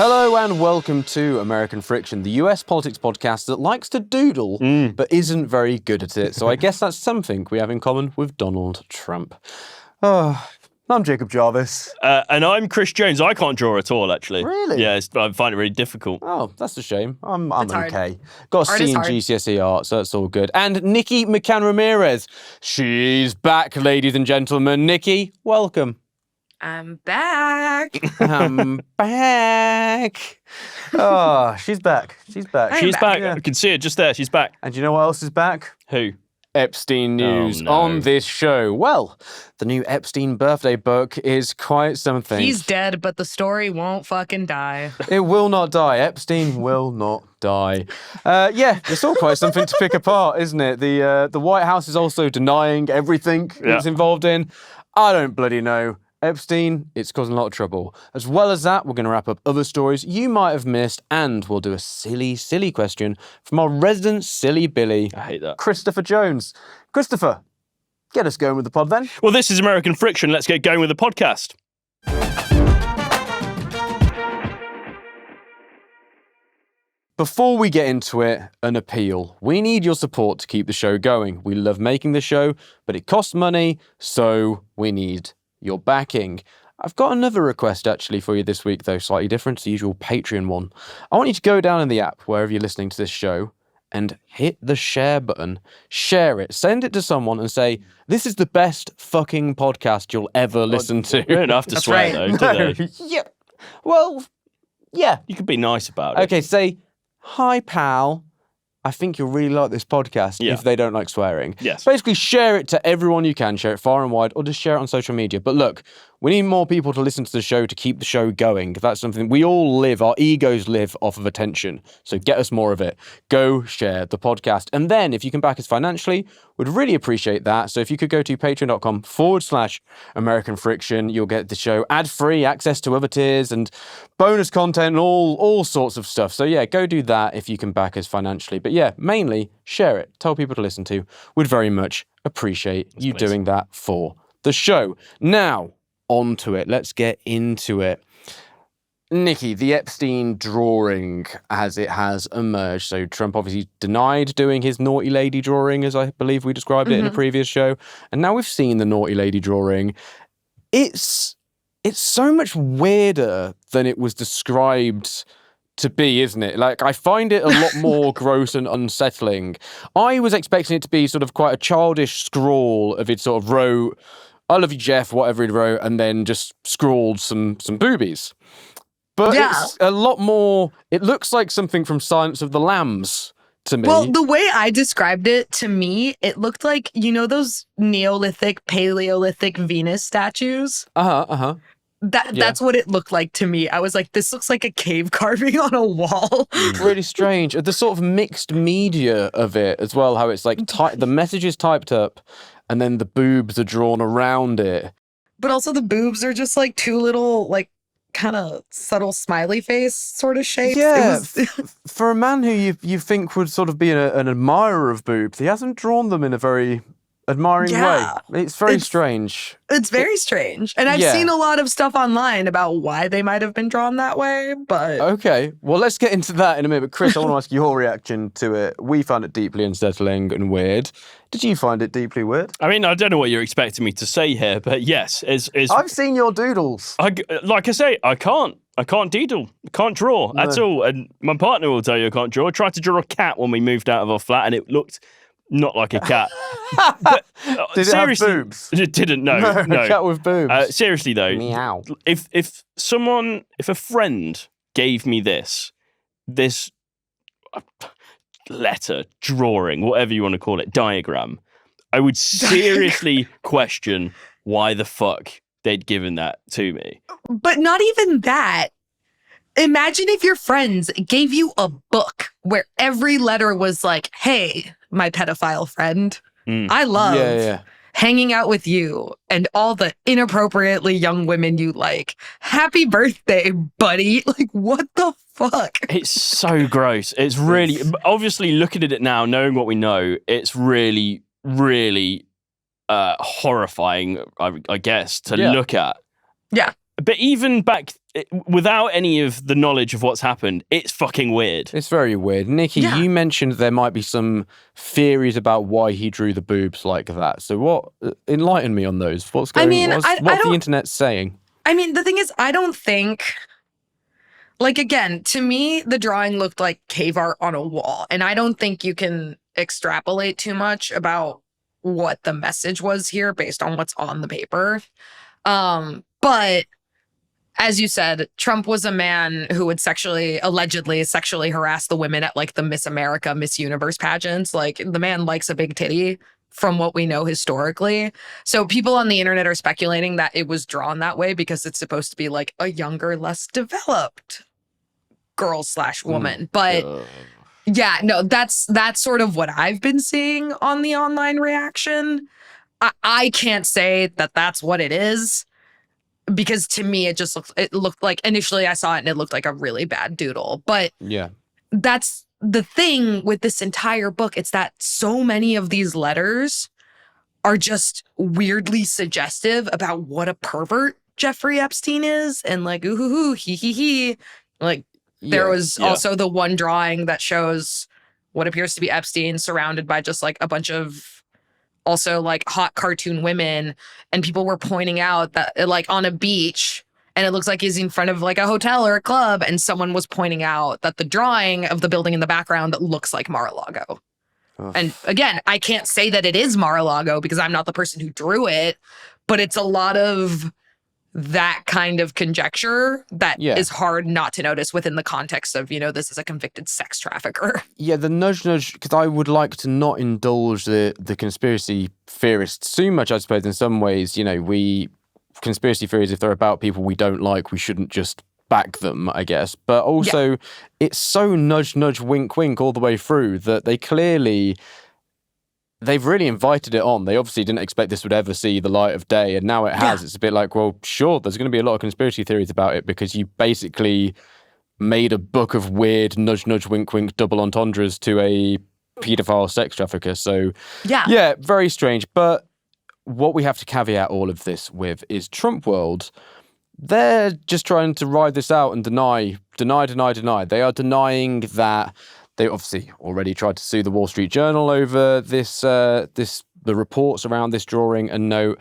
Hello and welcome to American Friction, the US politics podcast that likes to doodle but isn't very good at it. So I guess that's something we have in common with Donald Trump. I'm Jacob Jarvis. And I'm Chris Jones. I can't draw at all, actually. Really? Yeah, I find it really difficult. Oh, that's a shame. I'm It's hard. okay. Got a C in GCSE art, so that's all good. And Nikki McCann Ramirez. She's back, ladies and gentlemen. Nikki, welcome. I'm back. I'm back. Oh, she's back. She's back. She's back. Yeah. I can see it just there. She's back. And you know what else is back? Who? Epstein news no. on this show. Well, the new Epstein birthday book is quite something. He's dead, but the story won't fucking die. It will not die. Epstein will not die. Yeah, it's all quite something to pick apart, isn't it? The White House is also denying everything it's involved in. I don't bloody know. Epstein, it's causing a lot of trouble. As well as that, we're going to wrap up other stories you might have missed, and we'll do a silly, silly question from our resident silly Billy. I hate that. Christopher Jones. Christopher, get us going with the pod then. Well, this is American Friction. Let's get going with the podcast. Before we get into it, an appeal. We need your support to keep the show going. We love making the show, but it costs money, so we need your backing. I've got another request actually for you this week, though, slightly different to the usual Patreon one. I want you to go down in the app, wherever you're listening to this show, and hit the share button. Share it. Send it to someone and say, this is the best fucking podcast you'll ever listen to. They don't have to swear, though, do they? Yeah. Well, yeah. You could be nice about it. Okay, say, hi, pal. I think you'll really like this podcast if they don't like swearing. Yes. Basically, share it to everyone you can. Share it far and wide, or just share it on social media. But look, we need more people to listen to the show to keep the show going. That's something we all live, our egos live off of attention. So get us more of it. Go share the podcast. And then if you can back us financially, we'd really appreciate that. So if you could go to patreon.com/American Friction, you'll get the show ad-free, access to other tiers and bonus content and all sorts of stuff. So yeah, go do that if you can back us financially. But yeah, mainly share it. Tell people to listen to. We'd very much appreciate you doing that for the show. Now, on to it. Let's get into it. Nikki, the Epstein drawing as it has emerged. So Trump obviously denied doing his naughty lady drawing, as I believe we described it in a previous show. And now we've seen the naughty lady drawing. It's so much weirder than it was described to be, isn't it? Like, I find it a lot more gross and unsettling. I was expecting it to be sort of quite a childish scrawl of it sort of wrote, I love you, Jeff, whatever he wrote, and then just scrawled some boobies. But it's a lot more, it looks like something from Silence of the Lambs to me. Well, the way I described it, to me, it looked like, you know those Neolithic, Paleolithic Venus statues? That's what it looked like to me. I was like, this looks like a cave carving on a wall. Really strange. The sort of mixed media of it as well, how it's like the message is typed up and then the boobs are drawn around it. But also the boobs are just like two little, like, kind of subtle smiley face sort of shapes. Yeah, for a man who you think would sort of be an admirer of boobs, he hasn't drawn them in a very admiring way. It's very strange. It's very strange. And I've seen a lot of stuff online about why they might have been drawn that way, but... Okay, well, let's get into that in a minute. But Chris, I want to ask your reaction to it. We found it deeply unsettling and weird. Did you find it deeply weird? I mean, I don't know what you're expecting me to say here, but yes. I've seen your doodles. Like I say, I can't doodle. I can't draw at all. And my partner will tell you I can't draw. I tried to draw a cat when we moved out of our flat, and it looked not like a cat. But, did it have boobs? It didn't, no. A cat with boobs. Seriously, though. Meow. If a friend gave me this letter, drawing, whatever you want to call it, diagram, I would seriously question why the fuck they'd given that to me. But not even that. Imagine if your friends gave you a book where every letter was like, hey, my pedophile friend, I love hanging out with you and all the inappropriately young women you like. Happy birthday, buddy. Like, what the fuck? It's so gross. It's really, obviously looking at it now, knowing what we know, it's really, really horrifying, I guess, to look at. Yeah. But even back, without any of the knowledge of what's happened, it's fucking weird. It's very weird. Nikki, you mentioned there might be some theories about why he drew the boobs like that. So enlighten me on those. What's the internet saying? I mean, the thing is, I don't think, like, again, to me, the drawing looked like cave art on a wall. And I don't think you can extrapolate too much about what the message was here based on what's on the paper. But as you said, Trump was a man who would allegedly sexually harass the women at like the Miss America, Miss Universe pageants. Like, the man likes a big titty from what we know historically. So people on the internet are speculating that it was drawn that way because it's supposed to be like a younger, less developed girl/woman. But yeah, no, that's sort of what I've been seeing on the online reaction. I can't say that that's what it is. Because to me, it looked like, initially I saw it and it looked like a really bad doodle. But yeah, that's the thing with this entire book. It's that so many of these letters are just weirdly suggestive about what a pervert Jeffrey Epstein is. And like, ooh, hoo, hoo, he. Like, there was also the one drawing that shows what appears to be Epstein surrounded by just like a bunch of also like hot cartoon women, and people were pointing out that like on a beach, and it looks like he's in front of like a hotel or a club, and someone was pointing out that the drawing of the building in the background looks like Mar-a-Lago. And again, I can't say that it is Mar-a-Lago because I'm not the person who drew it, but it's a lot of that kind of conjecture that is hard not to notice within the context of, this is a convicted sex trafficker. Yeah, the nudge, because I would like to not indulge the conspiracy theorists too much, I suppose, in some ways. Conspiracy theories, if they're about people we don't like, we shouldn't just back them, I guess. But also, it's so nudge, nudge, wink, wink all the way through that they've really invited it on. They obviously didn't expect this would ever see the light of day, and now it has. It's a bit like, well, sure, there's going to be a lot of conspiracy theories about it because you basically made a book of weird nudge, nudge, wink, wink double entendres to a paedophile sex trafficker. So, yeah, very strange. But what we have to caveat all of this with is Trump world. They're just trying to ride this out and deny. They are denying that. They obviously already tried to sue the Wall Street Journal over the reports around this drawing and note.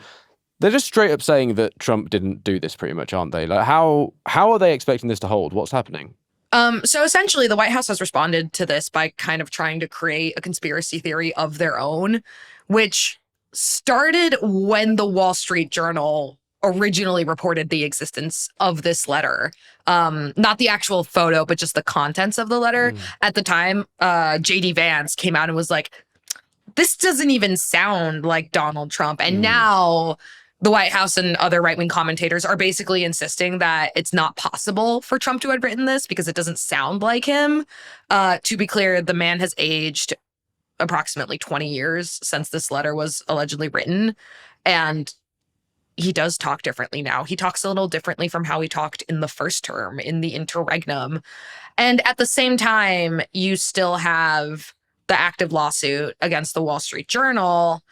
They're just straight up saying that Trump didn't do this, pretty much, aren't they? Like, how are they expecting this to hold? What's happening? So essentially, the White House has responded to this by kind of trying to create a conspiracy theory of their own, which started when the Wall Street Journal originally reported the existence of this letter. Not the actual photo, but just the contents of the letter. At the time, J.D. Vance came out and was like, this doesn't even sound like Donald Trump. And now the White House and other right-wing commentators are basically insisting that it's not possible for Trump to have written this because it doesn't sound like him. To be clear, the man has aged approximately 20 years since this letter was allegedly written. And he does talk differently now. He talks a little differently from how he talked in the first term, in the interregnum. And at the same time, you still have the active lawsuit against the Wall Street Journal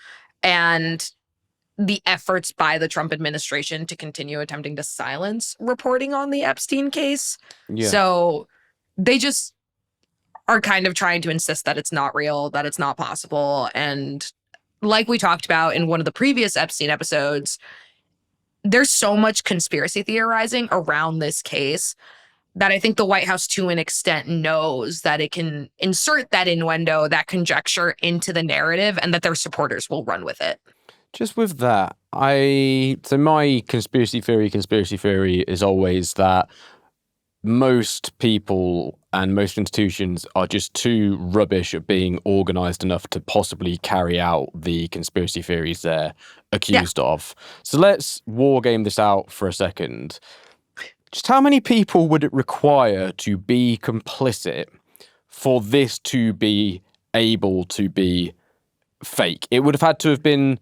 and the efforts by the Trump administration to continue attempting to silence reporting on the Epstein case. Yeah. So they just are kind of trying to insist that it's not real, that it's not possible. And like we talked about in one of the previous Epstein episodes, there's so much conspiracy theorizing around this case that I think the White House, to an extent, knows that it can insert that innuendo, that conjecture into the narrative, and that their supporters will run with it. Just with that, so my conspiracy theory is always that most people and most institutions are just too rubbish at being organized enough to possibly carry out the conspiracy theories they're accused of. So let's war game this out for a second. Just how many people would it require to be complicit for this to be able to be fake? It would have had to have been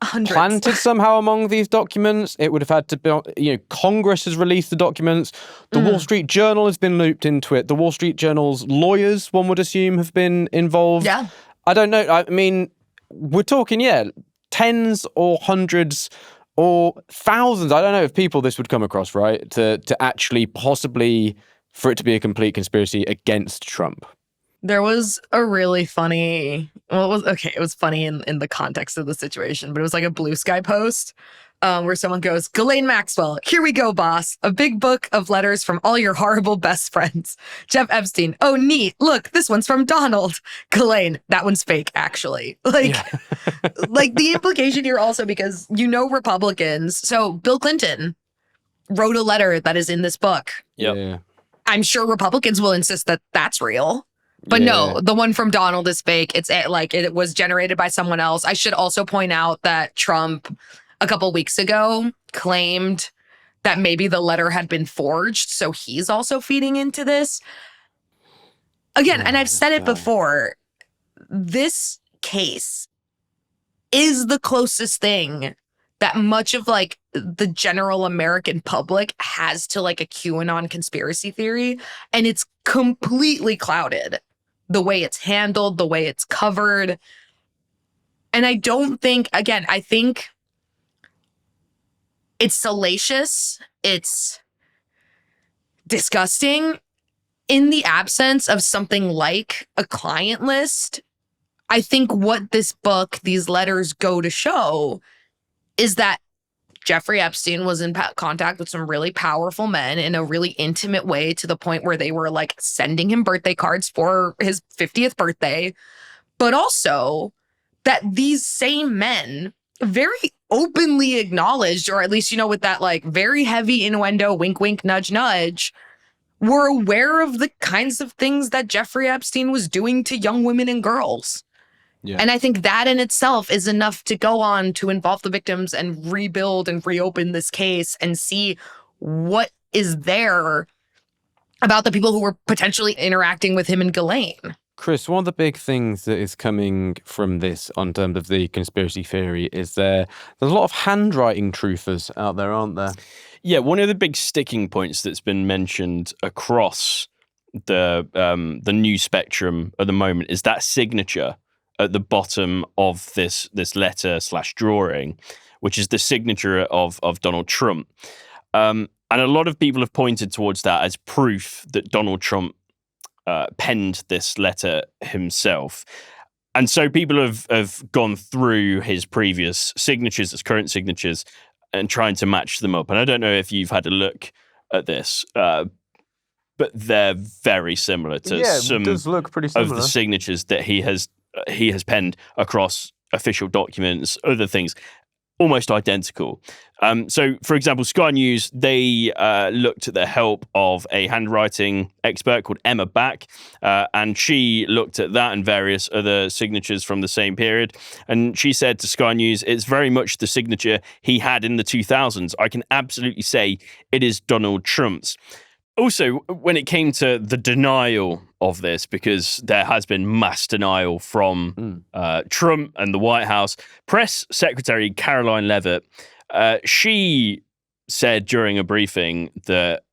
hundreds. Planted somehow among these documents. It would have had to be, Congress has released the documents. The Wall Street Journal has been looped into it. The Wall Street Journal's lawyers, one would assume, have been involved. Yeah. I don't know. I mean, we're talking, tens or hundreds or thousands, I don't know, of people this would come across, right? To actually possibly, for it to be a complete conspiracy against Trump. There was a really funny, it was funny in the context of the situation, but it was like a Blue Sky post where someone goes, Ghislaine Maxwell, here we go, boss. A big book of letters from all your horrible best friends. Jeff Epstein, oh, neat. Look, this one's from Donald. Ghislaine, that one's fake, actually. Like the implication here also, because Republicans. So Bill Clinton wrote a letter that is in this book. Yep. Yeah. I'm sure Republicans will insist that that's real. But no, the one from Donald is fake. It's like it was generated by someone else. I should also point out that Trump, a couple weeks ago, claimed that maybe the letter had been forged. So he's also feeding into this. Again, and I've said it before, this case is the closest thing that much of like the general American public has to like a QAnon conspiracy theory. And it's completely clouded. The way it's handled, the way it's covered. And I don't think, again, I think it's salacious. It's disgusting. In the absence of something like a client list, I think what this book, these letters go to show is that Jeffrey Epstein was in contact with some really powerful men in a really intimate way, to the point where they were like sending him birthday cards for his 50th birthday. But also that these same men very openly acknowledged, or at least, with that like very heavy innuendo, wink, wink, nudge, nudge, were aware of the kinds of things that Jeffrey Epstein was doing to young women and girls. Yeah. And I think that in itself is enough to go on to involve the victims and rebuild and reopen this case and see what is there about the people who were potentially interacting with him and Ghislaine. Chris, one of the big things that is coming from this on terms of the conspiracy theory is there's a lot of handwriting truthers out there, aren't there? Yeah, one of the big sticking points that's been mentioned across the news spectrum at the moment is that signature at the bottom of this letter/drawing, which is the signature of Donald Trump. And a lot of people have pointed towards that as proof that Donald Trump penned this letter himself. And so people have gone through his previous signatures, his current signatures, and trying to match them up. And I don't know if you've had a look at this, but they're very similar to some it does look pretty similar. Of the signatures that he has penned across official documents, other things, almost identical. So, for example, Sky News, they looked at the help of a handwriting expert called Emma Back, and she looked at that and various other signatures from the same period. And she said to Sky News, it's very much the signature he had in the 2000s. I can absolutely say it is Donald Trump's. Also, when it came to the denial of this, because there has been mass denial from Trump and the White House, Press Secretary Caroline Leavitt, she said during a briefing that,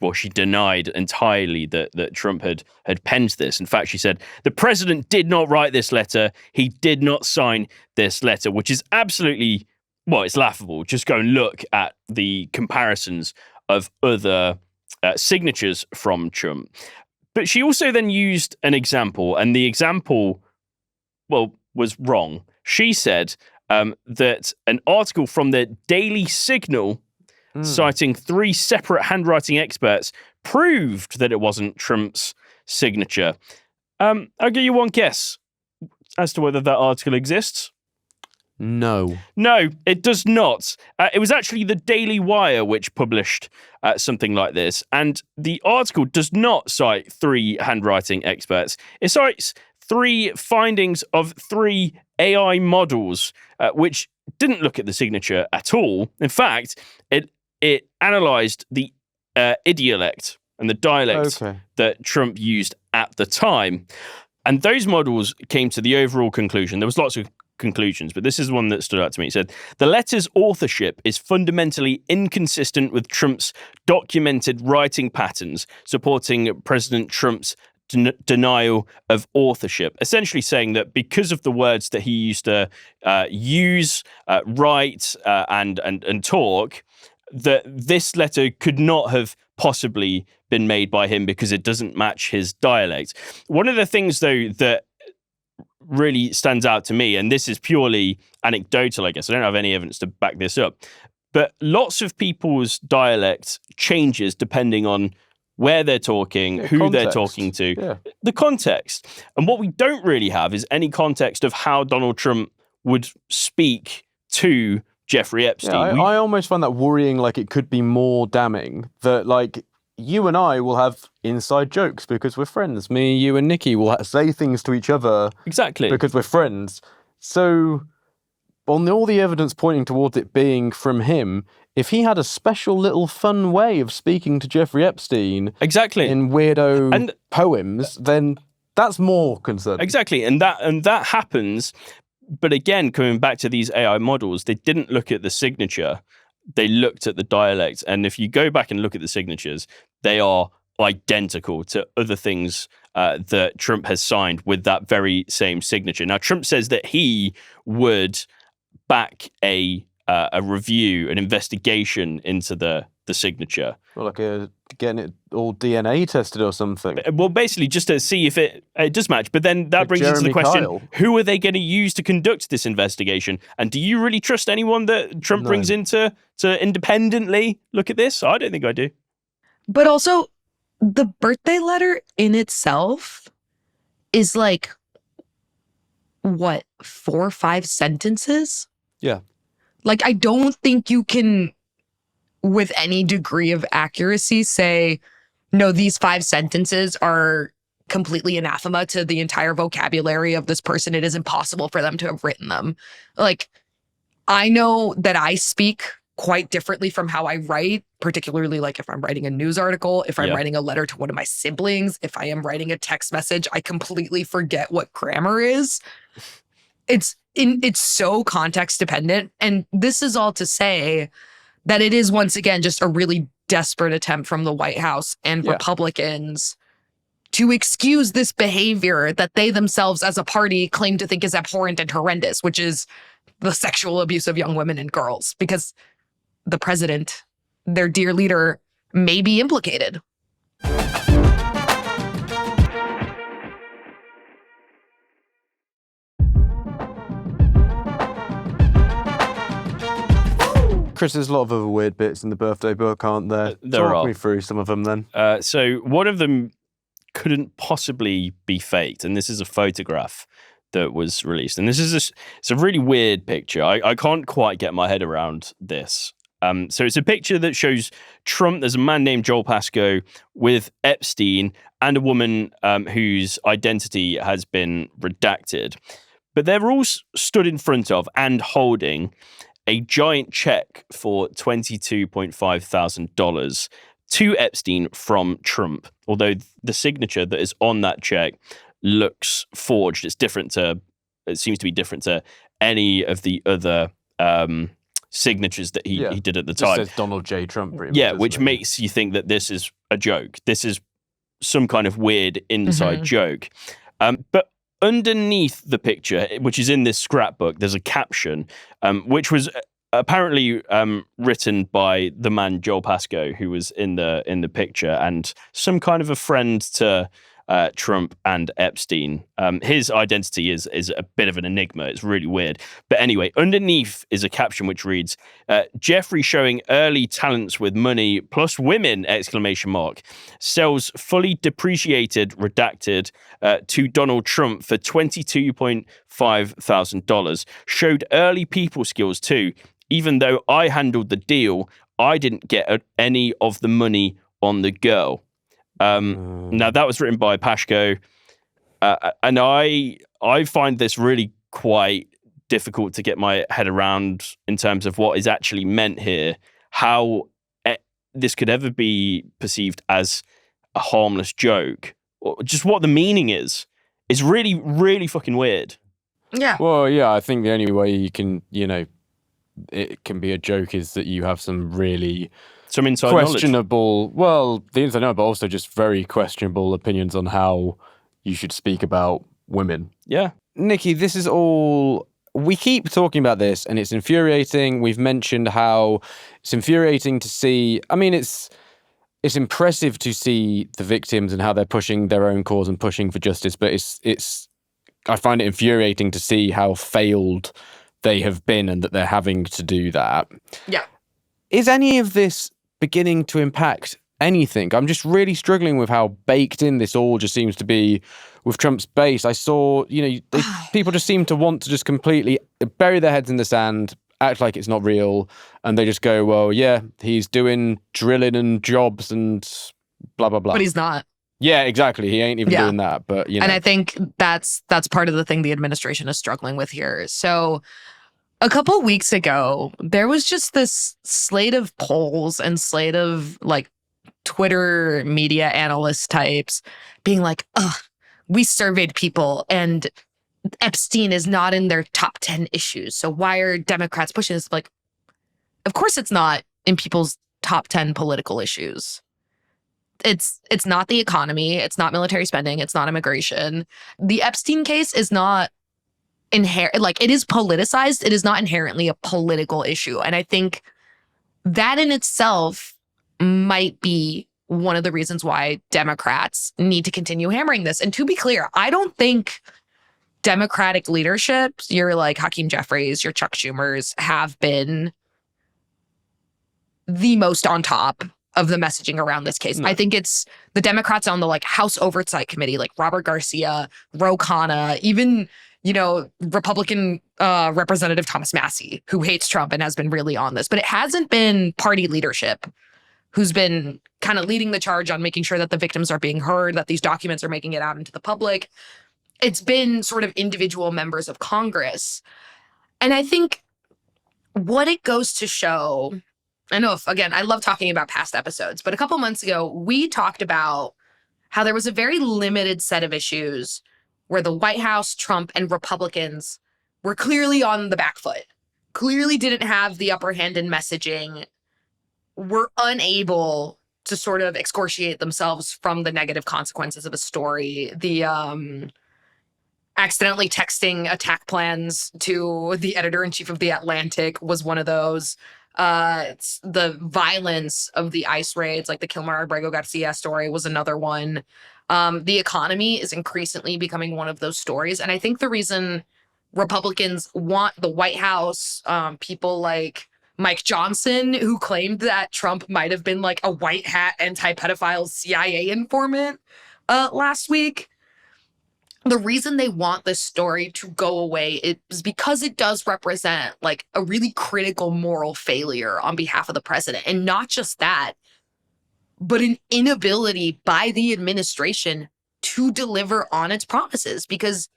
well, she denied entirely that Trump had penned this. In fact, she said, the president did not write this letter. He did not sign this letter, which is absolutely, well, it's laughable. Just go and look at the comparisons of other signatures from Trump. But she also then used an example, and the example, well, was wrong. She said that an article from the Daily Signal, citing 3 separate handwriting experts, proved that it wasn't Trump's signature. I'll give you one guess as to whether that article exists. No, it does not. It was actually the Daily Wire which published something like this. And the article does not cite 3 handwriting experts. It cites 3 findings of 3 AI models, which didn't look at the signature at all. In fact, it analysed the idiolect and the dialect that Trump used at the time. And those models came to the overall conclusion. There was lots of conclusions, but this is one that stood out to me. It said, the letter's authorship is fundamentally inconsistent with Trump's documented writing patterns, supporting President Trump's denial of authorship, essentially saying that because of the words that he used to use, write, and talk, that this letter could not have possibly been made by him because it doesn't match his dialect. One of the things, though, that really stands out to me, and this is purely anecdotal, I guess, I don't have any evidence to back this up, but lots of people's dialect changes depending on where they're talking, who context. They're talking to, the context. And what we don't really have is any context of how Donald Trump would speak to Jeffrey Epstein. Yeah, I almost find that worrying, like it could be more damning, that like you and I will have inside jokes because we're friends. Me, you and Nikki will say things to each other exactly because we're friends. So on all the evidence pointing towards it being from him, if he had a special little fun way of speaking to Jeffrey Epstein in weirdo poems, then that's more concerning. Exactly. And that happens. But again, coming back to these AI models, they didn't look at the signature. They looked at the dialect. And if you go back and look at the signatures, they are identical to other things that Trump has signed with that very same signature. Now, Trump says that he would back a review, an investigation into the signature. Or like getting it all DNA tested or something. Well, basically just to see if it does match. But then that brings us to the question, who are they going to use to conduct this investigation? And do you really trust anyone that Trump brings in to independently look at this? I don't think I do. But also, the birthday letter in itself is like, what, 4 or 5 sentences? Yeah. Like, I don't think you can, with any degree of accuracy, say, no, these 5 sentences are completely anathema to the entire vocabulary of this person. It is impossible for them to have written them. Like, I know that I speak quite differently from how I write, particularly like if I'm writing a news article, if I'm writing a letter to one of my siblings, if I am writing a text message, I completely forget what grammar is. It's so context dependent. And this is all to say that it is, once again, just a really desperate attempt from the White House and Republicans to excuse this behavior that they themselves as a party claim to think is abhorrent and horrendous, which is the sexual abuse of young women and girls, because the president, their dear leader, may be implicated. Chris, there's a lot of other weird bits in the birthday book, aren't there? Talk me through some of them then. So one of them couldn't possibly be faked, and this is a photograph that was released. And this is it's a really weird picture. I can't quite get my head around this. So it's a picture that shows Trump. There's a man named Joel Pasco with Epstein and a woman whose identity has been redacted. But they're all stood in front of and holding a giant check for $22.5 thousand to Epstein from Trump. Although the signature that is on that check looks forged. It seems to be different to any of the other signatures that he did at the time. It says Donald J. Trump. Which makes you think that this is a joke. This is some kind of weird inside joke. But underneath the picture, which is in this scrapbook, there's a caption, which was apparently written by the man Joel Pasco, who was in the picture, and some kind of a friend to Trump and Epstein. His identity is a bit of an enigma. It's really weird. But anyway, underneath is a caption which reads, Jeffrey showing early talents with money plus women, ! Sells fully depreciated, redacted, to Donald Trump for $22.5 thousand. Showed early people skills too. Even though I handled the deal, I didn't get any of the money on the girl. Now that was written by Pasco, and I find this really quite difficult to get my head around in terms of what is actually meant here, how this could ever be perceived as a harmless joke, or just what the meaning is really, really fucking weird. Yeah. Well, yeah, I think the only way you can, it can be a joke is that you have some really inside questionable, well, the inside knowledge, but also just very questionable opinions on how you should speak about women. Yeah. Nikki, this is all... We keep talking about this, and it's infuriating. We've mentioned how it's infuriating to see... I mean, it's impressive to see the victims and how they're pushing their own cause and pushing for justice, but it's I find it infuriating to see how failed they have been and that they're having to do that. Yeah. Is any of this beginning to impact anything? I'm just really struggling with how baked in this all just seems to be with Trump's base. I saw, people just seem to want to just completely bury their heads in the sand, act like it's not real, and they just go, well, yeah, he's doing drilling and jobs and blah, blah, blah. But he's not. Yeah, exactly. He ain't even doing that. But, And I think that's part of the thing the administration is struggling with here. So a couple weeks ago, there was just this slate of polls and slate of like Twitter media analyst types being like, we surveyed people and Epstein is not in their top 10 issues. So why are Democrats pushing this? Like, of course it's not in people's top 10 political issues. It's not the economy. It's not military spending. It's not immigration. The Epstein case is not it is politicized. It is not inherently a political issue. And I think that in itself might be one of the reasons why Democrats need to continue hammering this. And to be clear, I don't think Democratic leadership, your like Hakeem Jeffries, your Chuck Schumers, have been the most on top of the messaging around this case. No. I think it's the Democrats on the like House Oversight Committee, like Robert Garcia, Ro Khanna, even, Republican Representative Thomas Massie, who hates Trump and has been really on this. But it hasn't been party leadership who's been kind of leading the charge on making sure that the victims are being heard, that these documents are making it out into the public. It's been sort of individual members of Congress. And I think what it goes to show, I know, again, I love talking about past episodes, but a couple months ago, we talked about how there was a very limited set of issues where the White House, Trump, and Republicans were clearly on the back foot, clearly didn't have the upper hand in messaging, were unable to sort of excoriate themselves from the negative consequences of a story. The accidentally texting attack plans to the editor-in-chief of The Atlantic was one of those. It's the violence of the ICE raids, like the Kilmer Abrego Garcia story was another one. The economy is increasingly becoming one of those stories. And I think the reason Republicans want the White House, people like Mike Johnson, who claimed that Trump might have been like a white hat anti-pedophile CIA informant last week. The reason they want this story to go away is because it does represent like a really critical moral failure on behalf of the president. And not just that, but an inability by the administration to deliver on its promises. Because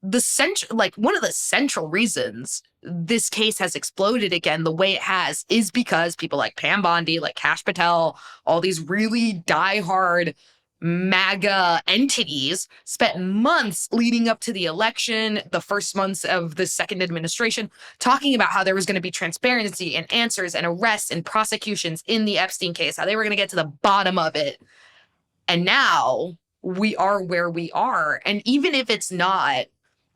one of the central reasons this case has exploded again the way it has is because people like Pam Bondi, like Kash Patel, all these really diehard MAGA entities spent months leading up to the election, the first months of the second administration, talking about how there was going to be transparency and answers and arrests and prosecutions in the Epstein case, how they were going to get to the bottom of it. And now we are where we are. And even if it's not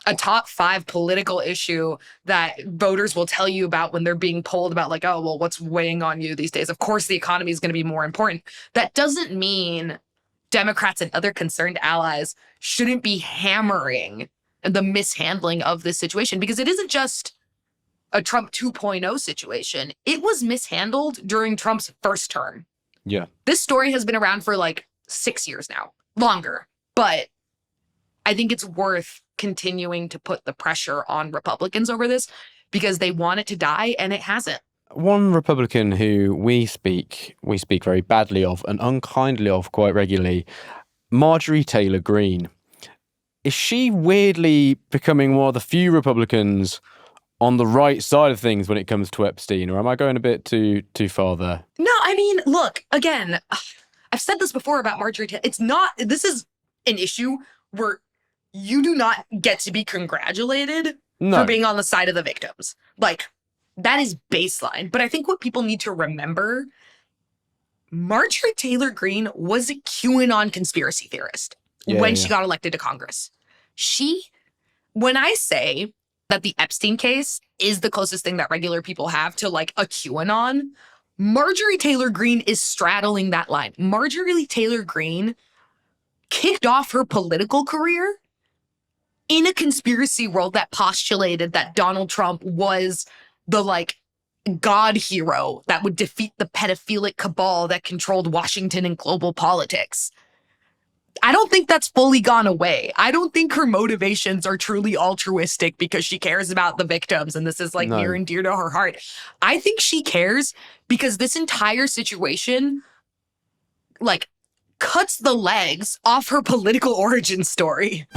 a top 5 political issue that voters will tell you about when they're being polled about like, oh, well, what's weighing on you these days? Of course, the economy is going to be more important. That doesn't mean Democrats and other concerned allies shouldn't be hammering the mishandling of this situation, because it isn't just a Trump 2.0 situation. It was mishandled during Trump's first term. Yeah. This story has been around for like 6 years now, longer, but I think it's worth continuing to put the pressure on Republicans over this because they want it to die and it hasn't. One Republican who we speak very badly of and unkindly of quite regularly, Marjorie Taylor Greene. Is she weirdly becoming one of the few Republicans on the right side of things when it comes to Epstein, or am I going a bit too far there? No, I mean, look, again, I've said this before about Marjorie Taylor. This is an issue where you do not get to be congratulated for being on the side of the victims. Like, That is baseline. But I think what people need to remember, Marjorie Taylor Greene was a QAnon conspiracy theorist when she got elected to Congress. When I say that the Epstein case is the closest thing that regular people have to like a QAnon, Marjorie Taylor Greene is straddling that line. Marjorie Taylor Greene kicked off her political career in a conspiracy world that postulated that Donald Trump was the like God hero that would defeat the pedophilic cabal that controlled Washington and global politics. I don't think that's fully gone away. I don't think her motivations are truly altruistic because she cares about the victims and this is like near and dear to her heart. I think she cares because this entire situation like cuts the legs off her political origin story.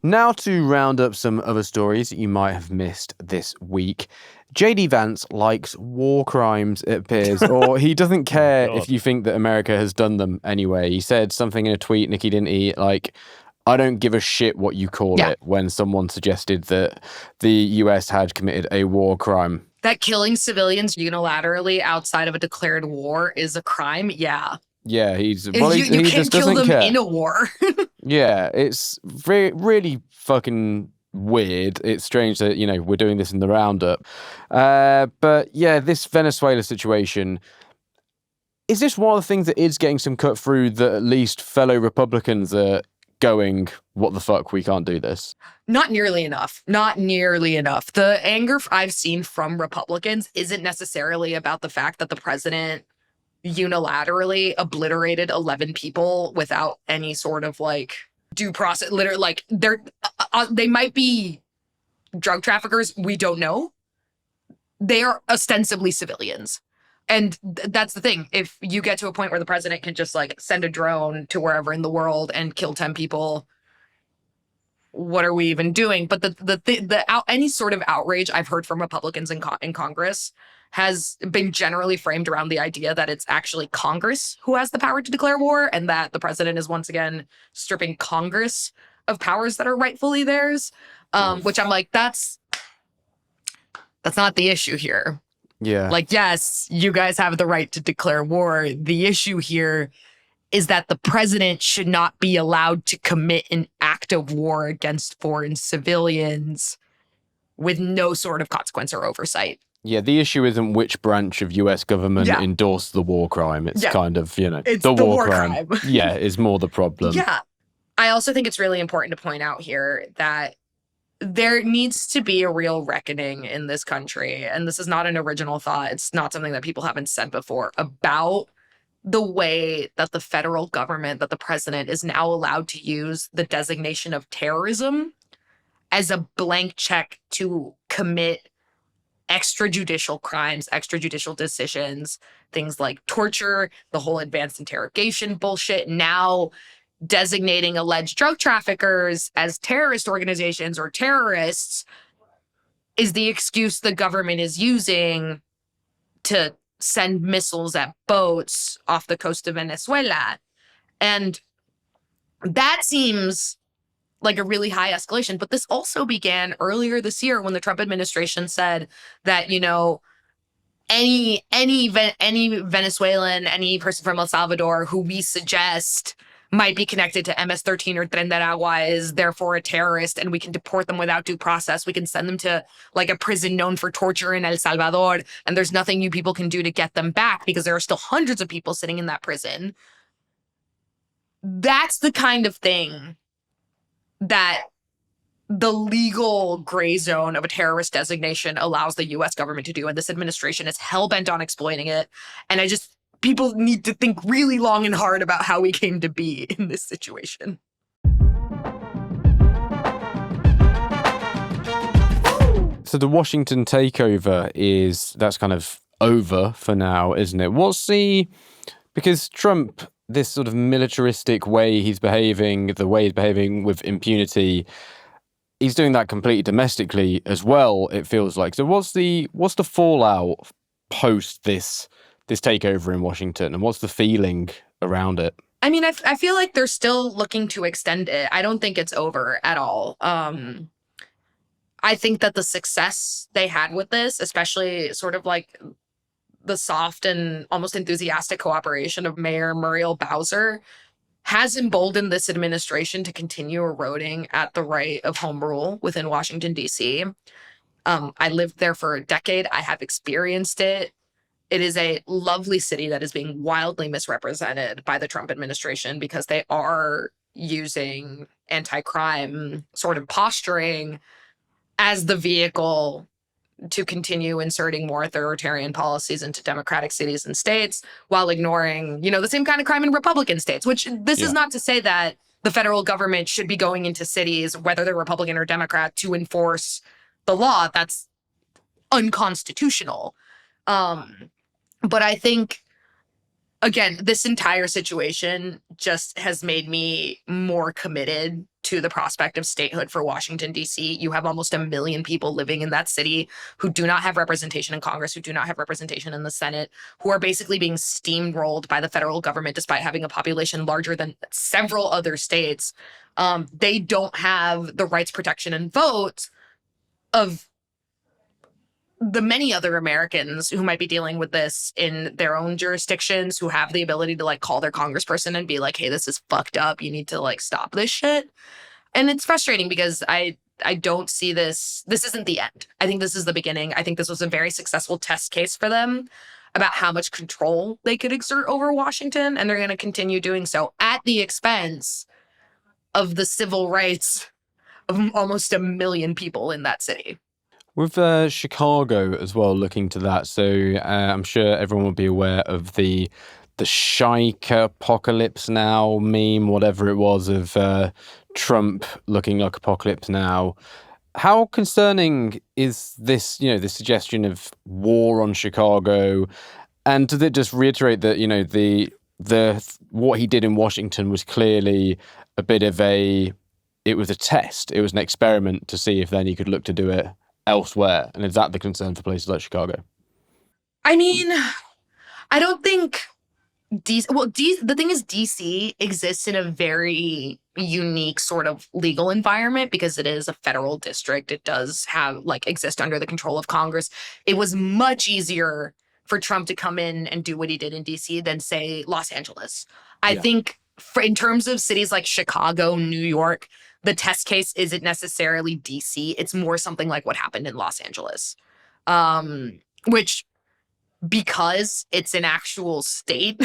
Now to round up some other stories that you might have missed this week. JD Vance likes war crimes, it appears, or he doesn't care if you think that America has done them anyway. He said something in a tweet, Nikki, didn't he? Like, I don't give a shit what you call it, when someone suggested that the US had committed a war crime. That killing civilians unilaterally outside of a declared war is a crime? Yeah. Yeah, you he can't just kill doesn't them care. in a war. Yeah, it's really fucking weird. It's strange that, we're doing this in the roundup. But yeah, this Venezuela situation, is this one of the things that is getting some cut through that at least fellow Republicans are going, what the fuck, we can't do this? Not nearly enough. Not nearly enough. The anger I've seen from Republicans isn't necessarily about the fact that the president unilaterally obliterated 11 people without any sort of like due process. Literally, like they might be drug traffickers. We don't know. They are ostensibly civilians. And that's the thing. If you get to a point where the president can just like send a drone to wherever in the world and kill 10 people, what are we even doing? But any sort of outrage I've heard from Republicans in Congress has been generally framed around the idea that it's actually Congress who has the power to declare war and that the president is once again stripping Congress of powers that are rightfully theirs, which I'm like, that's not the issue here. Yeah. Like, yes, you guys have the right to declare war. The issue here is that the president should not be allowed to commit an act of war against foreign civilians with no sort of consequence or oversight. Yeah, the issue isn't which branch of US government endorsed the war crime. It's kind of, it's the war crime. Yeah, is more the problem. Yeah. I also think it's really important to point out here that there needs to be a real reckoning in this country. And this is not an original thought. It's not something that people haven't said before about the way that the federal government, that the president is now allowed to use the designation of terrorism as a blank check to commit extrajudicial crimes, extrajudicial decisions, things like torture, the whole advanced interrogation bullshit, now designating alleged drug traffickers as terrorist organizations or terrorists is the excuse the government is using to send missiles at boats off the coast of Venezuela. And that seems like a really high escalation. But this also began earlier this year when the Trump administration said that, any Venezuelan, any person from El Salvador who we suggest might be connected to MS-13 or Tren de Aragua is therefore a terrorist, and we can deport them without due process. We can send them to like a prison known for torture in El Salvador, and there's nothing you people can do to get them back because there are still hundreds of people sitting in that prison. That's the kind of thing that the legal gray zone of a terrorist designation allows the US government to do. And this administration is hell-bent on exploiting it. And people need to think really long and hard about how we came to be in this situation. So the Washington takeover that's kind of over for now, isn't it? Because Trump, this sort of militaristic way he's behaving, the way he's behaving with impunity, he's doing that completely domestically as well, it feels like. So what's the fallout post this takeover in Washington, and what's the feeling around it. I mean, I feel like they're still looking to extend it. I don't think it's over at all. I think that the success they had with this, especially sort of like the soft and almost enthusiastic cooperation of Mayor Muriel Bowser, has emboldened this administration to continue eroding at the right of home rule within Washington, D.C. I lived there for a decade. I have experienced it. It is a lovely city that is being wildly misrepresented by the Trump administration because they are using anti-crime sort of posturing as the vehicle to continue inserting more authoritarian policies into democratic cities and states while ignoring, the same kind of crime in Republican states, which this is not to say that the federal government should be going into cities, whether they're Republican or Democrat, to enforce the law. That's unconstitutional. But I think, again, this entire situation just has made me more committed to the prospect of statehood for Washington, D.C. You have almost 1 million people living in that city who do not have representation in Congress, who do not have representation in the Senate, who are basically being steamrolled by the federal government despite having a population larger than several other states. They don't have the rights, protection, and vote of the many other Americans who might be dealing with this in their own jurisdictions, who have the ability to like call their congressperson and be like, hey, this is fucked up. You need to like stop this shit. And it's frustrating because I don't see this. This isn't the end. I think this is the beginning. I think this was a very successful test case for them about how much control they could exert over Washington. And they're going to continue doing so at the expense of the civil rights of almost 1 million people in that city. With Chicago as well, looking to that, so I'm sure everyone will be aware of the Shike Apocalypse Now meme, whatever it was, of Trump looking like Apocalypse Now. How concerning is this, the suggestion of war on Chicago? And does it just reiterate that, the what he did in Washington was clearly a bit of it was a test. It was an experiment to see if then he could look to do it elsewhere. And is that the concern for places like Chicago? I mean, I don't think the thing is DC exists in a very unique sort of legal environment because it is a federal district. It does have exist under the control of Congress. It was much easier for Trump to come in and do what he did in DC than say Los Angeles. I think in terms of cities like Chicago, New York, the test case isn't necessarily DC. It's more something like what happened in Los Angeles, which, because it's an actual state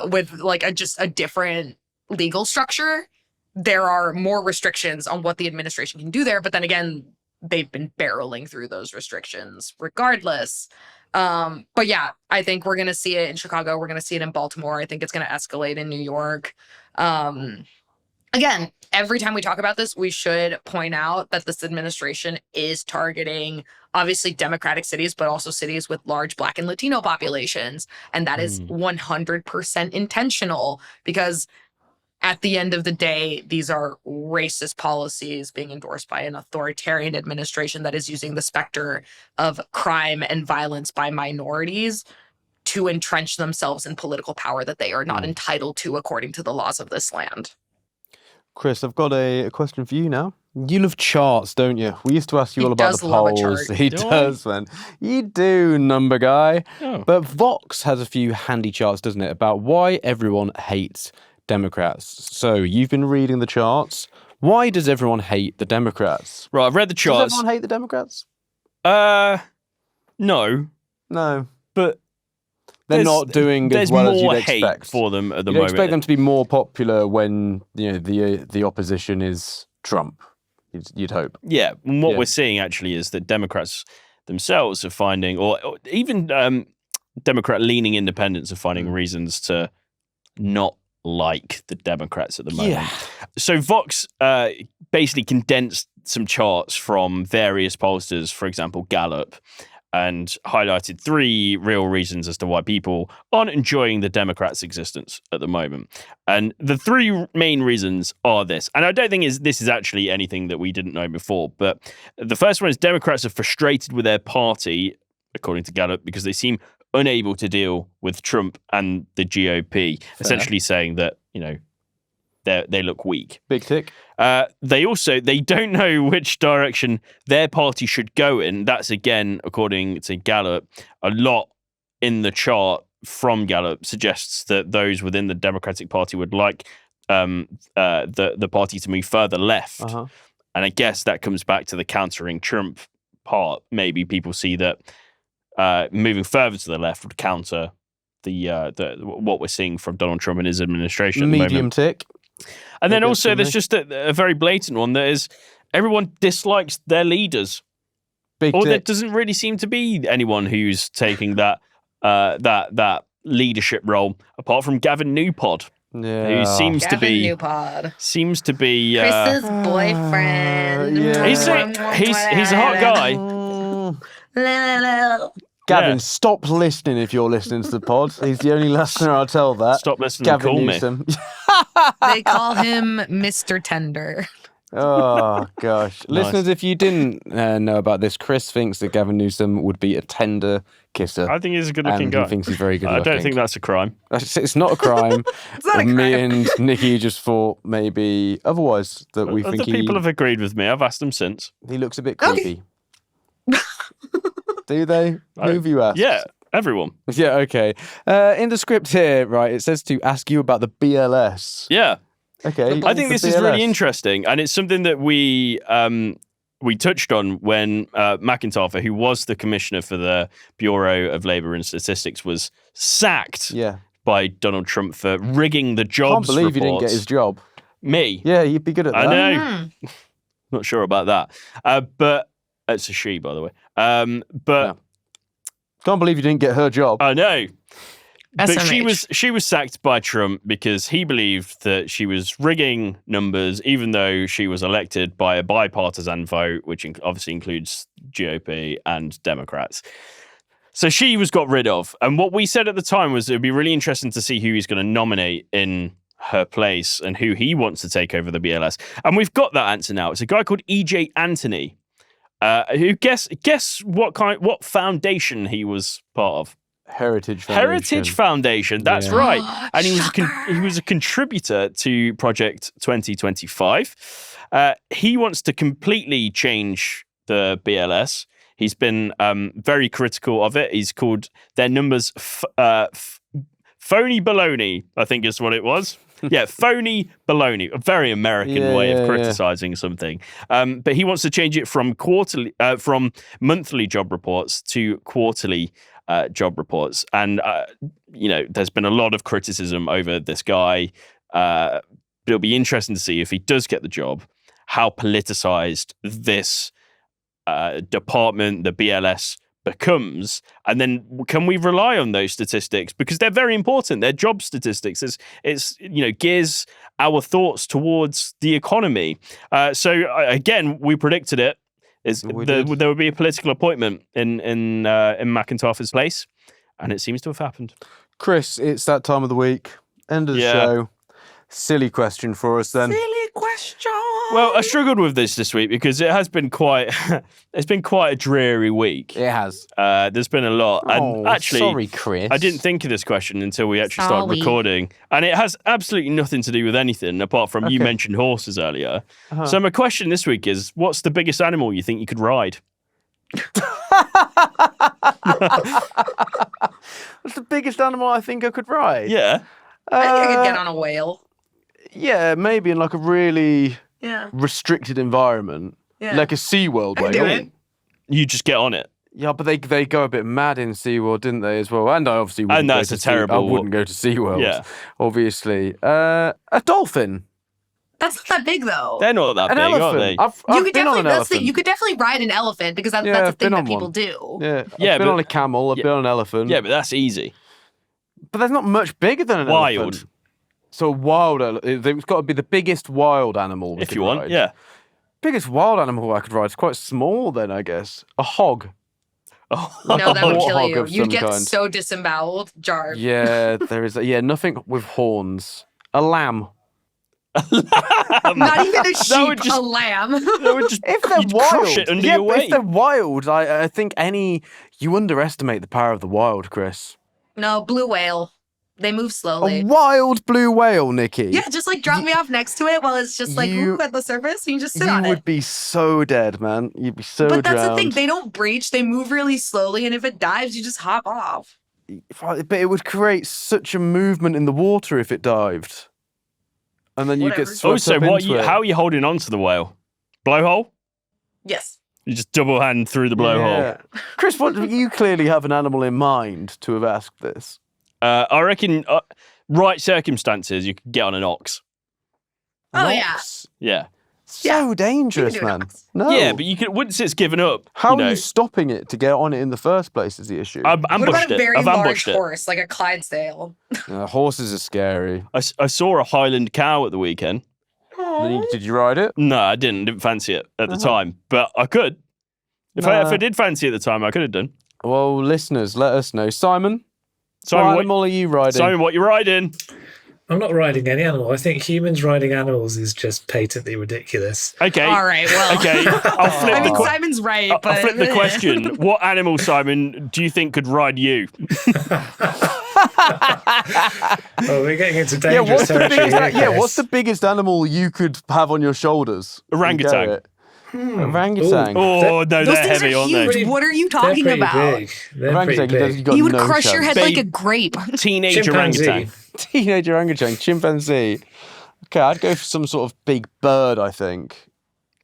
with just a different legal structure, there are more restrictions on what the administration can do there. But then again, they've been barreling through those restrictions regardless. But yeah, I think we're going to see it in Chicago. We're going to see it in Baltimore. I think it's going to escalate in New York. Again, every time we talk about this, we should point out that this administration is targeting, obviously, Democratic cities, but also cities with large Black and Latino populations. And that is 100% intentional because at the end of the day, these are racist policies being endorsed by an authoritarian administration that is using the specter of crime and violence by minorities to entrench themselves in political power that they are not entitled to according to the laws of this land. Chris, I've got a question for you now. You love charts, don't you? We used to ask you all about the polls. He does, man. You do, number guy. Oh. But Vox has a few handy charts, doesn't it, about why everyone hates Democrats. So you've been reading the charts. Why does everyone hate the Democrats? Right, I've read the charts. Does everyone hate the Democrats? No. But they're not doing as well as you'd expect. There's more hate for them at the moment. You'd expect them to be more popular when the opposition is Trump. You'd hope. Yeah, and what we're seeing actually is that Democrats themselves are finding, or even Democrat-leaning independents are finding reasons to not like the Democrats at the moment. Yeah. So Vox basically condensed some charts from various pollsters, for example, Gallup, and highlighted 3 real reasons as to why people aren't enjoying the Democrats' existence at the moment. And the 3 main reasons are this. And I don't think this is actually anything that we didn't know before. But the first one is Democrats are frustrated with their party, according to Gallup, because they seem unable to deal with Trump and the GOP, essentially saying that, they look weak. Big tick. They don't know which direction their party should go in. That's, again, according to Gallup. A lot in the chart from Gallup suggests that those within the Democratic Party would like the party to move further left. Uh-huh. And I guess that comes back to the countering Trump part. Maybe people see that moving further to the left would counter the what we're seeing from Donald Trump and his administration. Medium tick. And then also there's just a very blatant one that is everyone dislikes their leaders. Big or tick. there doesn't really seem to be anyone who's taking that leadership role apart from Gavin Newpod. Yeah. Who seems to be Chris's boyfriend. He's a hot guy. Gavin, stop listening if you're listening to the pod. He's the only listener I'll tell that. Stop listening Gavin and call Newsom. me. They call him Mr. Tender. Oh, gosh. Listeners, if you didn't know about this, Chris thinks that Gavin Newsom would be a tender kisser. I think he's a good-looking guy. He thinks he's very good-looking. I don't think that's a crime. It's not a crime. It's not a crime. Me and Nikki just thought maybe otherwise that we think people have agreed with me. I've asked them since. he looks a bit creepy. Do they? Who have you asked? Yeah, everyone. Yeah, okay. In the script here, right, it says to ask you about the BLS. Yeah. Okay. I think this is really interesting, and it's something that we touched on when McIntyre, who was the commissioner for the Bureau of Labour and Statistics, was sacked by Donald Trump for rigging the jobs I can't believe reports. you didn't get his job. Me? Yeah, you'd be good at that. I know. Not sure about that. But it's a she, by the way. But can't believe you didn't get her job. I know. But SMH. she was sacked by Trump because he believed that she was rigging numbers, even though she was elected by a bipartisan vote, which obviously includes GOP and Democrats. So she was got rid of. And what we said at the time was it would be really interesting to see who he's going to nominate in her place and who he wants to take over the BLS. And we've got that answer now. It's a guy called E.J. Anthony, who guess what foundation he was part of. Heritage Foundation. Heritage Foundation, that's right. And he was a contributor to Project 2025. He wants to completely change the BLS. He's been very critical of it. He's called their numbers phony baloney, I think is what it was. Yeah, phony baloney, a very American way of criticizing something. But he wants to change it from monthly job reports to quarterly job reports. And, there's been a lot of criticism over this guy. It'll be interesting to see if he does get the job, how politicized this department, the BLS, becomes. And then can we rely on those statistics? Because they're very important. They're job statistics. It's gears our thoughts towards the economy. So again, we predicted it. There would be a political appointment in McIntyre's place, and it seems to have happened. Chris, it's that time of the week. End of the show. Silly question for us then. Silly question. Well, I struggled with this week because it has been quite a dreary week. It has. There's been a lot. And actually, sorry, Chris. I didn't think of this question until we actually started recording. And it has absolutely nothing to do with anything apart from you mentioned horses earlier. Uh-huh. So my question this week is, what's the biggest animal you think you could ride? What's the biggest animal I think I could ride? Yeah. I think I could get on a whale. Yeah, maybe in like a really restricted environment. Yeah. Like a SeaWorld whale. Do it. You just get on it. Yeah, but they go a bit mad in SeaWorld, didn't they, as well? And I obviously wouldn't go to I wouldn't go to SeaWorld, obviously. A dolphin. That's not that big, though. They're not that big, elephant. are they? I've been on an elephant. You could definitely ride an elephant because that's a thing that people do. Yeah, I've been on a camel, I've been on an elephant. Yeah, but that's easy. But there's not much bigger than an elephant. So wild, it's got to be the biggest wild animal if you want, yeah. Biggest wild animal I could ride is quite small then, I guess. A hog. No, that would kill you. You'd get so disemboweled, Jarv. Yeah, there is. Nothing with horns. A lamb. Not even a sheep, just, a lamb. That would just, If they're you'd wild, crush it under your weight. if they're wild, I think you underestimate the power of the wild, Chris. No, blue whale. They move slowly. A wild blue whale, Nikki. Yeah, just like drop me off next to it while it's just like at the surface and you just sit on it. You would be so dead, man. You'd be so But that's drowned. the thing. They don't breach. They move really slowly. And if it dives, you just hop off. But it would create such a movement in the water if it dived. And then you get swept up into it. How are you holding on to the whale? Blowhole? Yes. You just double hand through the blowhole. Chris, you clearly have an animal in mind to have asked this. I reckon, right circumstances, you could get on an ox. Oh, Ox? Yeah. So dangerous, man. No. Yeah, but you could once it's given up. How are you stopping it to get on it in the first place is the issue. I've What ambushed about a it. very I've large ambushed it. horse, like a Clydesdale? Horses are scary. I saw a Highland cow at the weekend. Did you ride it? No, I didn't fancy it at the time, but I could. If I did fancy it at the time, I could have done. Well, listeners, let us know. Simon, what animal are you riding? Simon, what you riding? I'm not riding any animal. I think humans riding animals is just patently ridiculous. Okay. All right, well. Okay. I'll flip Simon's right, but... I'll flip the question. What animal, Simon, do you think could ride you? Oh, we're getting into dangerous territory. What's the biggest animal you could have on your shoulders? Orangutan. Orangutan. Oh, no, Those they're things heavy, are aren't huge. they? What are you They're talking pretty about? big. They're Orangutan, pretty big. you would crush your head like a grape. Teenage Chimpanzee. orangutan. Teenage orangutan, chimpanzee. Okay, I'd go for some sort of big bird, I think.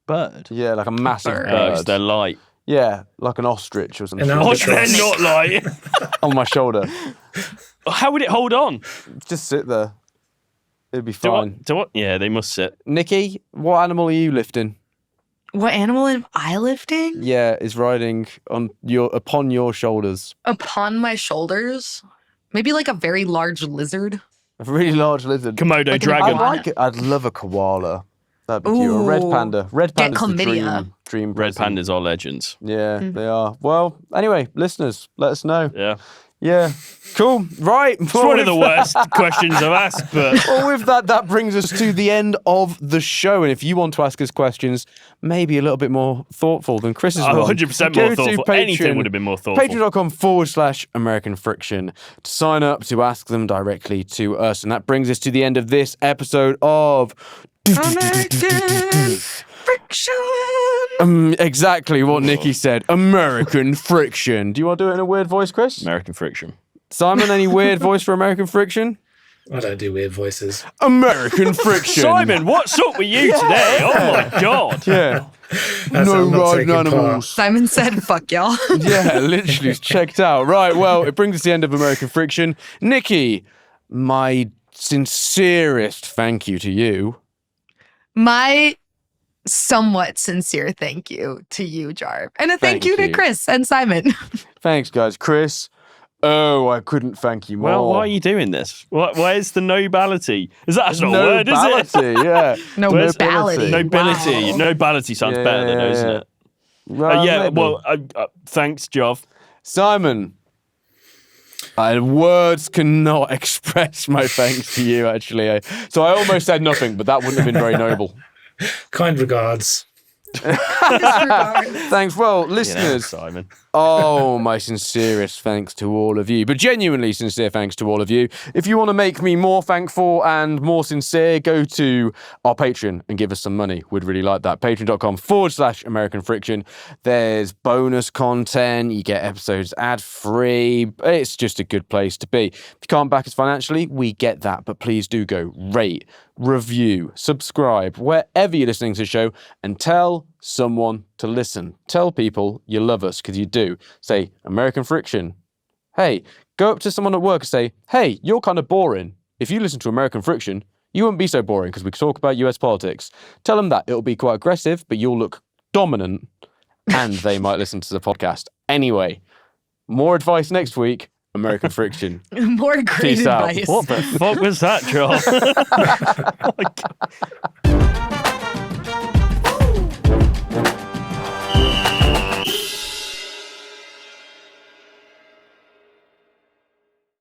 Bird? Yeah, like a massive bird. Birds, they're light. Yeah, like an ostrich or something. An Oh, albatross. they're not light. On my shoulder. How would it hold on? Just sit there. It'd be fine. Yeah, they must sit. Nikki, what animal are you lifting? What animal am I lifting? Yeah, is riding upon your shoulders. Upon my shoulders? Maybe like a very large lizard. A really large lizard. Komodo Like an dragon. iguana. I'd love a koala. That'd be cute. A red Ooh. panda. Red Get panda's the chlamydia. dream Red present. pandas are legends. Yeah, they are. Well, anyway, listeners, let us know. Yeah. Yeah. Cool. Right. It's one of the worst questions I've asked, but... Well, with that brings us to the end of the show. And if you want to ask us questions, maybe a little bit more thoughtful than Chris's one, 100% go more to thoughtful. Anything would have been more thoughtful. Patreon.com/American Friction to sign up to ask them directly to us. And that brings us to the end of this episode of American Friction. Exactly what Nikki said. American Friction. Do you want to do it in a weird voice, Chris? American Friction. Simon, any weird voice for American Friction? I don't do weird voices. American Friction. Simon, what's up with you today? Oh my God. Yeah. That's No I'm not riding taking animals. part. Simon said, fuck y'all. Yeah, literally checked out. Right, well, it brings us to the end of American Friction. Nikki, my sincerest thank you to you. My somewhat sincere thank you to you, Jarv. And a thank Thank you to you. Chris and Simon. Thanks, guys. Chris, I couldn't thank you more. Well, why are you doing this? Where's the nobility? That's not a word, is it? Nobility, yeah. Nobility. Nobility. Wow. Nobility sounds better than that, doesn't it? Well, maybe. Well, thanks, Jarv. Simon, words cannot express my thanks to you, actually. So I almost said nothing, but that wouldn't have been very noble. Kind regards. Thanks. Well, listeners, Simon. oh, my sincerest thanks to all of you, but genuinely sincere thanks to all of you. If you want to make me more thankful and more sincere, go to our Patreon and give us some money. We'd really like that. Patreon.com/American Friction. There's bonus content. You get episodes ad-free. It's just a good place to be. If you can't back us financially, we get that, but please do go rate, review, subscribe, wherever you're listening to the show, and tell someone to listen. Tell people you love us, because you do. Say, American Friction. Hey, go up to someone at work and say, hey, you're kind of boring. If you listen to American Friction, you won't be so boring because we talk about US politics. Tell them that. It'll be quite aggressive, but you'll look dominant and they might listen to the podcast. Anyway, more advice next week. American Friction. More great Peace out. advice. What the fuck was that, Jarv? Oh my God.